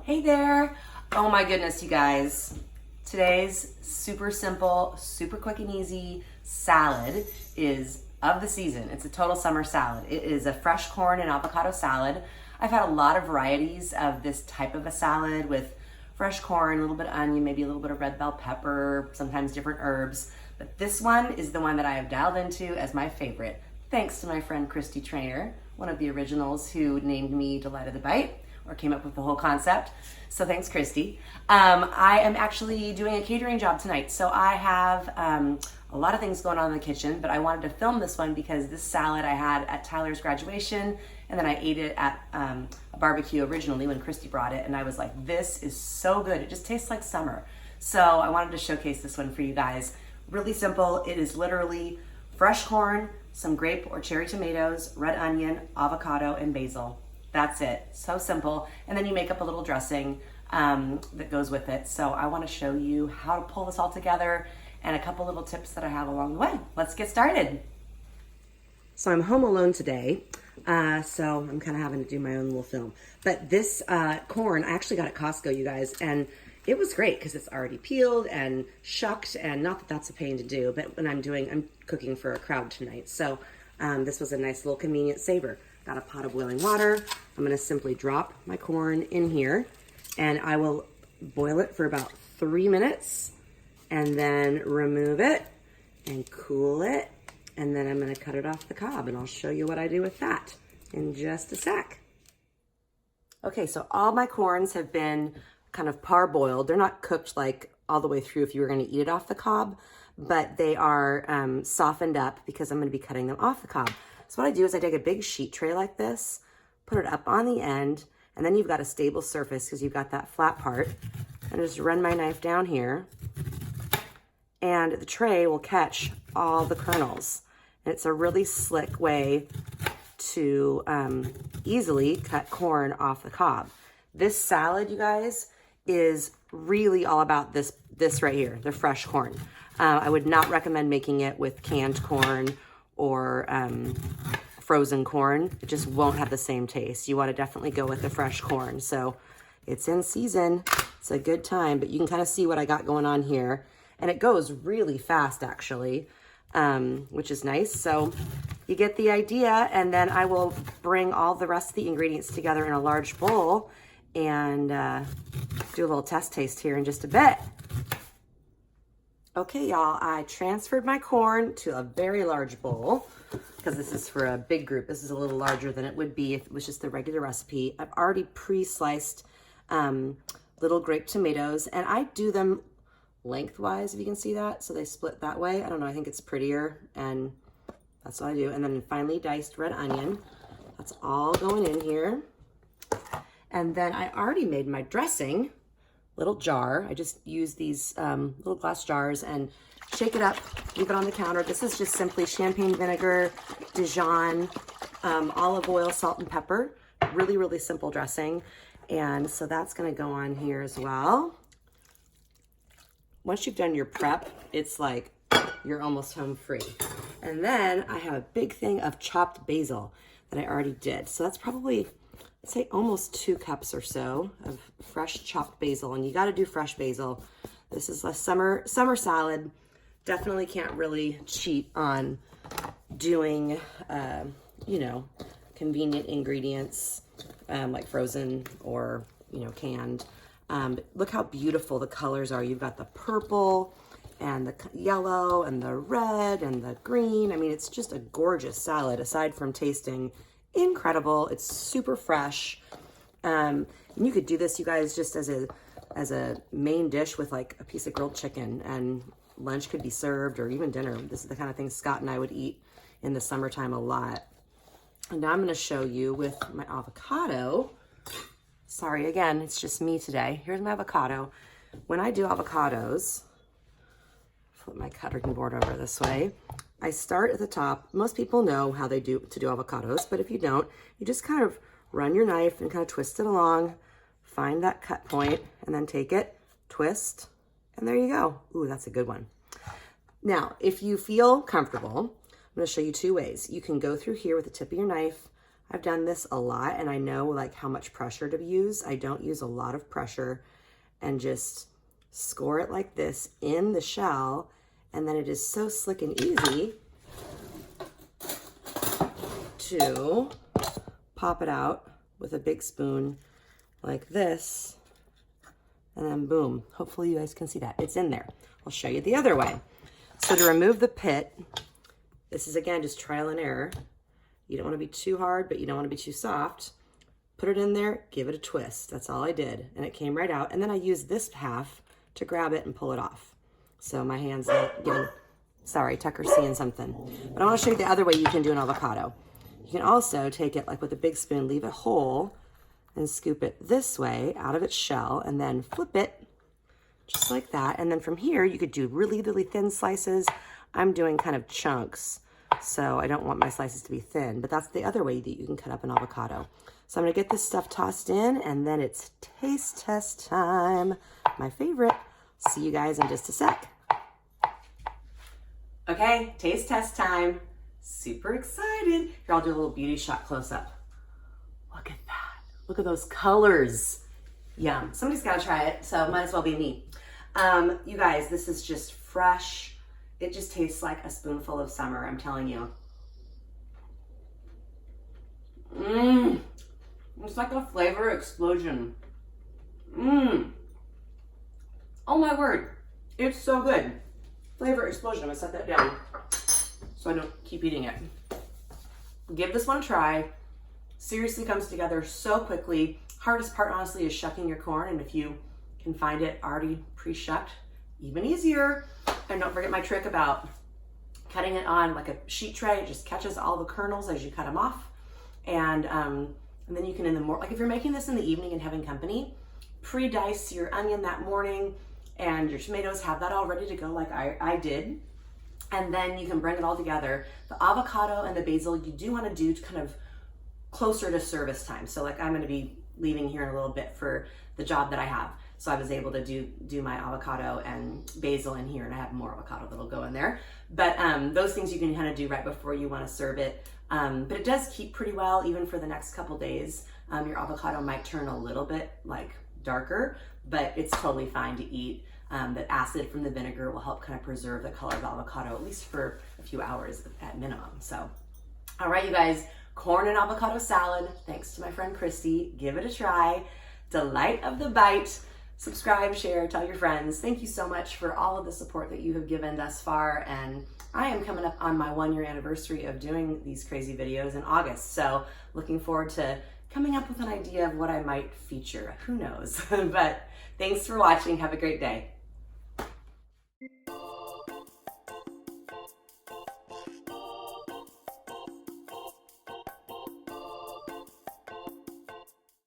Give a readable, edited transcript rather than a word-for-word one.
Hey there. Oh my goodness, you guys. Today's super simple, super quick and easy salad is of the season. It's a total summer salad. It is a fresh corn and avocado salad. I've had a lot of varieties of this type of a salad with fresh corn, a little bit of onion, maybe a little bit of red bell pepper, sometimes different herbs. But this one is the one that I have dialed into as my favorite, thanks to my friend Kristi Trainer, one of the originals who named me Delight of the Bite, or came up with the whole concept. So thanks, Kristi. I am actually doing a catering job tonight. So I have a lot of things going on in the kitchen, but I wanted to film this one because this salad I had at Tyler's graduation, and then I ate it at a barbecue originally when Kristi brought it, and I was like, this is so good. It just tastes like summer. So I wanted to showcase this one for you guys. Really simple. It is literally fresh corn, some grape or cherry tomatoes, red onion, avocado, and basil. That's it. So simple. And then you make up a little dressing that goes with it. So I want to show you how to pull this all together and a couple little tips that I have along the way. Let's get started. So I'm home alone today. So I'm kind of having to do my own little film. But this corn, I actually got at Costco, you guys, and it was great because it's already peeled and shucked, and not that that's a pain to do, but when I'm cooking for a crowd tonight. So this was a nice little convenient saver. Got a pot of boiling water. I'm gonna simply drop my corn in here, and I will boil it for about 3 minutes, and then remove it and cool it, and then I'm gonna cut it off the cob, and I'll show you what I do with that in just a sec. Okay, so all my corns have been kind of parboiled. They're not cooked like all the way through if you were gonna eat it off the cob, but they are softened up because I'm gonna be cutting them off the cob. So what I do is I take a big sheet tray like this, put it up on the end, and then you've got a stable surface because you've got that flat part. And just run my knife down here, and the tray will catch all the kernels. And it's a really slick way to easily cut corn off the cob. This salad, you guys, is really all about this right here, the fresh corn. I would not recommend making it with canned corn or frozen corn. It just won't have the same taste. You want to definitely go with the fresh corn. So it's in season. It's a good time, but you can kind of see what I got going on here. And it goes really fast, actually, which is nice. So you get the idea, and then I will bring all the rest of the ingredients together in a large bowl and do a little test taste here in just a bit. Okay, y'all, I transferred my corn to a very large bowl because this is for a big group. This is a little larger than it would be if it was just the regular recipe. I've already pre-sliced little grape tomatoes, and I do them lengthwise, if you can see that. So they split that way. I don't know, I think it's prettier, and that's what I do. And then finely diced red onion. That's all going in here. And then I already made my dressing. Little jar. I just use these little glass jars and shake it up, leave it on the counter. This is just simply champagne vinegar, Dijon, olive oil, salt, and pepper. Really, really simple dressing. And so that's gonna go on here as well. Once you've done your prep, it's like you're almost home free. And then I have a big thing of chopped basil that I already did. So that's probably, I'd say, almost 2 cups or so of fresh chopped basil, and you got to do fresh basil. This is a summer salad. Definitely can't really cheat on doing, you know, convenient ingredients like frozen or, you know, canned. Look how beautiful the colors are. You've got the purple and the yellow and the red and the green. I mean, it's just a gorgeous salad aside from tasting incredible. It's super fresh. And you could do this, you guys, just as a main dish with like a piece of grilled chicken, and lunch could be served, or even dinner. This is the kind of thing Scott and I would eat in the summertime a lot. And now I'm going to show you with my avocado. Sorry, again, it's just me today. Here's my avocado. When I do avocados, flip my cutting board over this way. I start at the top. Most people know how they do avocados, but if you don't, you just kind of run your knife and kind of twist it along, find that cut point, and then take it, twist, and there you go. Ooh, that's a good one. Now, if you feel comfortable, I'm going to show you 2 ways. You can go through here with the tip of your knife, I've done this a lot and I know like how much pressure to use. I don't use a lot of pressure and just score it like this in the shell, and then it is so slick and easy to pop it out with a big spoon like this, and then boom. Hopefully you guys can see that. It's in there. I'll show you the other way. So to remove the pit, this is again just trial and error. You don't want to be too hard, but you don't want to be too soft. Put it in there, give it a twist. That's all I did. And it came right out. And then I used this half to grab it and pull it off. So my hand's not getting, sorry, Tucker's seeing something. But I want to show you the other way you can do an avocado. You can also take it like with a big spoon, leave it whole, and scoop it this way out of its shell, and then flip it just like that. And then from here, you could do really, really thin slices. I'm doing kind of chunks, so I don't want my slices to be thin, but that's the other way that you can cut up an avocado. So I'm gonna get this stuff tossed in, and then it's taste test time, my favorite. See you guys in just a sec. Okay, taste test time. Super excited. Here, I'll do a little beauty shot close up. Look at that. Look at those colors. Yum. Somebody's gotta try it, so might as well be me. You guys, this is just fresh. It just tastes like a spoonful of summer, I'm telling you. Mmm. It's like a flavor explosion. Mmm. Oh my word. It's so good. Flavor explosion. I'm gonna set that down so I don't keep eating it. Give this one a try. Seriously comes together so quickly. Hardest part, honestly, is shucking your corn, and if you can find it already pre-shucked, even easier. And don't forget my trick about cutting it on like a sheet tray. It just catches all the kernels as you cut them off. And then you can, in the morning, like if you're making this in the evening and having company, pre-dice your onion that morning and your tomatoes, have that all ready to go like I did. And then you can bring it all together. The avocado and the basil, you do want to do kind of closer to service time. So like I'm going to be leaving here in a little bit for the job that I have. So I was able to do my avocado and basil in here, and I have more avocado that'll go in there. But those things you can kind of do right before you want to serve it. But it does keep pretty well even for the next couple days. Your avocado might turn a little bit like darker, but it's totally fine to eat. The acid from the vinegar will help kind of preserve the color of the avocado, at least for a few hours at minimum. So, all right, you guys, corn and avocado salad, thanks to my friend Kristi. Give it a try. Delight of the bite. Subscribe, share, tell your friends. Thank you so much for all of the support that you have given thus far. And I am coming up on my 1-year anniversary of doing these crazy videos in August. So looking forward to coming up with an idea of what I might feature. Who knows? But thanks for watching. Have a great day.